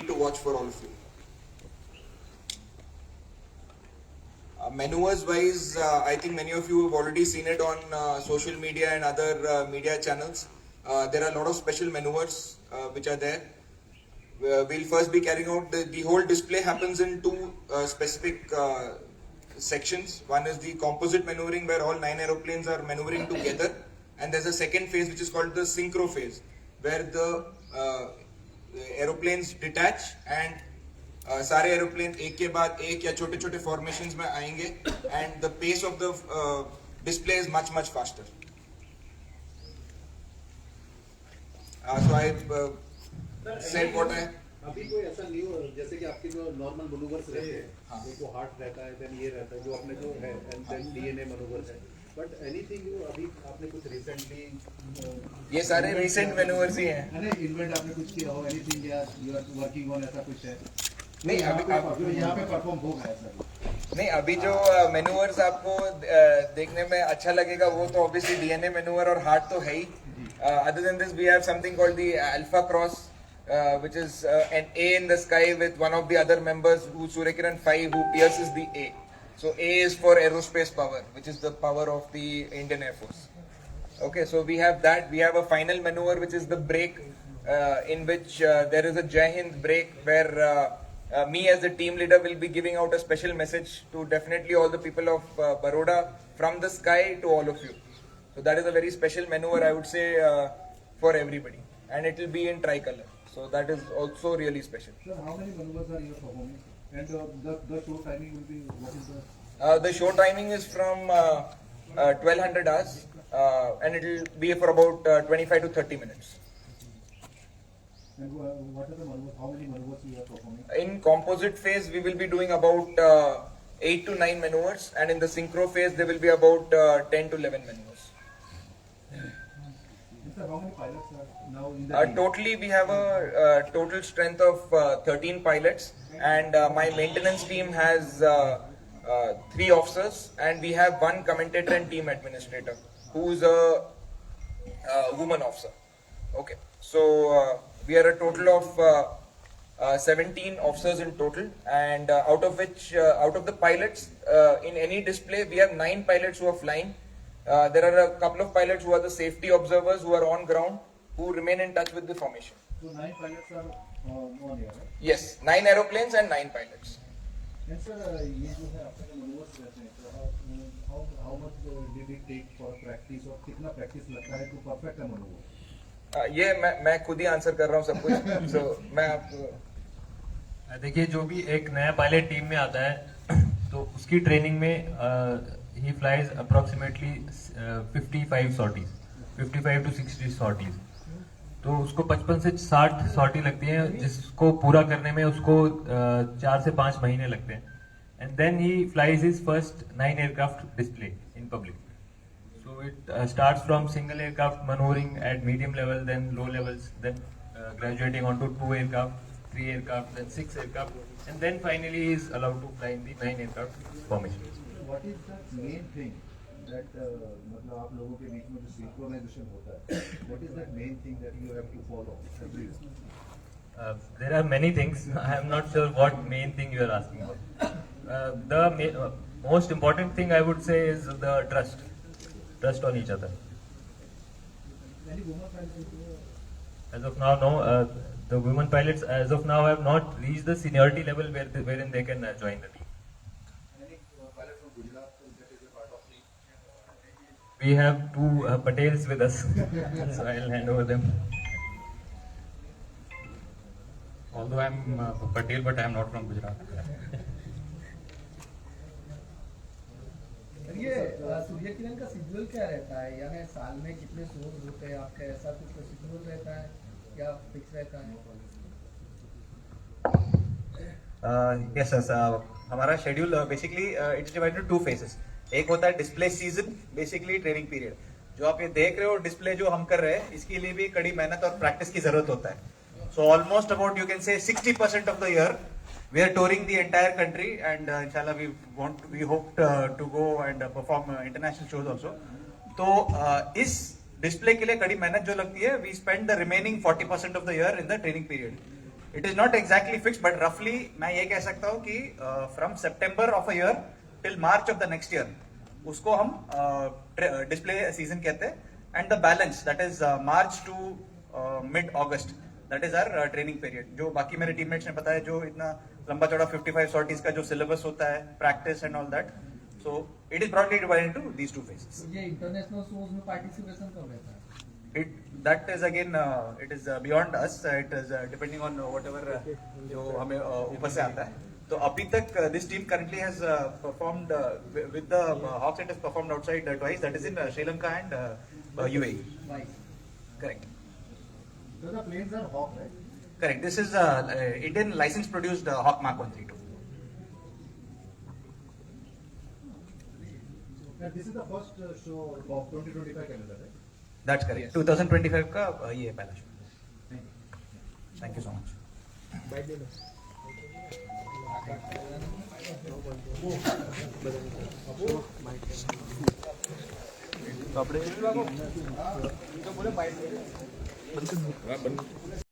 to watch for all of you. Maneuvers wise, I think many of you have already seen it on social media and other media channels. There are a lot of special maneuvers which are there. We'll first be carrying out the whole display happens in two specific sections. One is the composite maneuvering where all 9 aeroplanes are maneuvering together, and there's a second phase which is called the synchro phase where the aeroplanes detach and सारे aeroplane एक के बाद एक या छोटे छोटे formations में आएंगे and the pace of the display is much faster. So I said what I अभी कोई ऐसा न्यू जैसे कि आपके जो नॉर्मल मनूवर्स रहते हैं एक वो हार्ट रहता है देन ये रहता है जो अपने जो है एंड देन डीएनए मनूवर्स है बट एनीथिंग अभी आपने कुछ रिसेंटली ये सारे रिसेंट मैनूवर्स ही हैं. अरे इन्वेंट आपने कुछ किया हो एनीथिंग या यू आर वर्किंग ऑन ऐसा कुछ है नहीं अभी यहाँ पे परफॉर्म होगा ऐसा नहीं अभी जो मैनूवर्स आपको देखने में अच्छा लगेगा वो तो ऑब्वियसली डीएनए मैनूवर और हार्ट तो है ही. Other than this we have something called the alpha cross which is an A in the sky with one of the other members who Surya Kiran 5 who pierces the A. So A is for aerospace power, which is the power of the Indian Air Force. Okay, so we have that. We have a final maneuver which is the break, in which there is a Jai Hind break where me as the team leader will be giving out a special message to definitely all the people of Baroda from the sky to all of you. So that is a very special maneuver, I would say, for everybody, and it will be in tricolor. So that is also really special. Sir, how many maneuvers are you performing? And the show timing will be what is the? The show timing is from 1200 hours, and it will be for about 25 to 30 minutes. And what are the maneuvers? How many maneuvers you are performing? In composite phase, we will be doing about 8 to 9 maneuvers, and in the synchro phase, there will be about 10 to 11 maneuvers. Sir, how many pilots are now in the Totally, we have a total strength of 13 pilots, and my maintenance team has 3 officers, and we have 1 commentator and team administrator who is a woman officer. Okay, so we are a total of 17 officers in total, and out of which, out of the pilots, in any display, we have 9 pilots who are flying. There are a couple of pilots who are the safety observers who are on ground, who remain in touch with the formation. So 9 pilots are on here, right? Yes, 9 aeroplanes and 9 pilots. And sir, ये जो है आपके maneuvers रहते हैं, तो how much did it take for practice और कितना practice लगता है to perfect a maneuver? ये मैं खुद ही आंसर कर रहा हूँ सब कुछ. So मैं आपको देखिए जो भी एक नया पायलट टीम में आता है तो उसकी ट्रेनिंग में he flies approximately 55 sorties, 55 to 60 sorties. तो उसको 55 से 60 सॉर्टी लगती है जिसको पूरा करने में उसको 4 से 5 महीने लगते हैं. And then he flies his first 9 aircraft display in public. So it starts from single aircraft manoeuvring at medium level, then low levels, then graduating on to 2 aircraft, 3 aircraft, then 6 aircraft, and then finally he is allowed to fly in the 9 aircraft formation. What is the main thing that मतलब आप लोगों के बीच में जो synchronization होता है, what is that main thing that you have to follow every day? There are many things. I am not sure what main thing you are asking about. The most important thing I would say is the trust on each other. Any woman pilots? As of now, no. The women pilots as of now have not reached the seniority level wherein they can join the team. Any pilot from Gujarat that is a part of the? We have 2 Patels with us, so I'll hand over them. Although I'm Patel, but I'm not from Gujarat. ये सूर्य किरण का schedule क्या रहता है, यानी साल में कितने shows होते हैं आपका, ऐसा कुछ शेड्यूल रहता है या फिक्स रहता है? यस सर, हमारा schedule basically it's divided 2 phases. एक होता है display season, basically training period. जो आप ये देख रहे हो डिस्प्ले जो हम कर रहे हैं, इसके लिए भी कड़ी मेहनत और प्रैक्टिस की जरूरत होता है. So almost about you can say 60% of the year we are touring the entire country, and inshallah we hope to go and perform international shows also. तो इस डिस्प्ले के लिए कड़ी मेहनत जो लगती है, we spend the remaining 40% of the year in the training period. It is not exactly fix but रफली मैं ये कह सकता हूँ कि from September of a year till March of the next year उसको हम डिस्प्ले सीजन कहते हैं and the balance that is March to mid August that is our training period. जो बाकी मेरे टीममेट्स ने बताया जो इतना लंबा चौड़ा 55 सॉर्टीज का जो सिलेबस होता है practice and all that, so it is broadly divided into these two phases. ये इंटरनेशनल शोज में पार्टिसिपेशन कब रहता है? That is again it is beyond us. It is depending on whatever जो हमें ऊपर से आता है. तो अभी तक this team currently has performed with the Hawks. It has performed outside twice. That is in Sri Lanka and UAE. Right. Correct. So the planes are Hawk, right? Correct. This is Indian license produced Hawk Mark 132. And this is the first show of 2025 calendar, right? That's correct. 2025 का ये पहला show. Thank you so much. कपड़े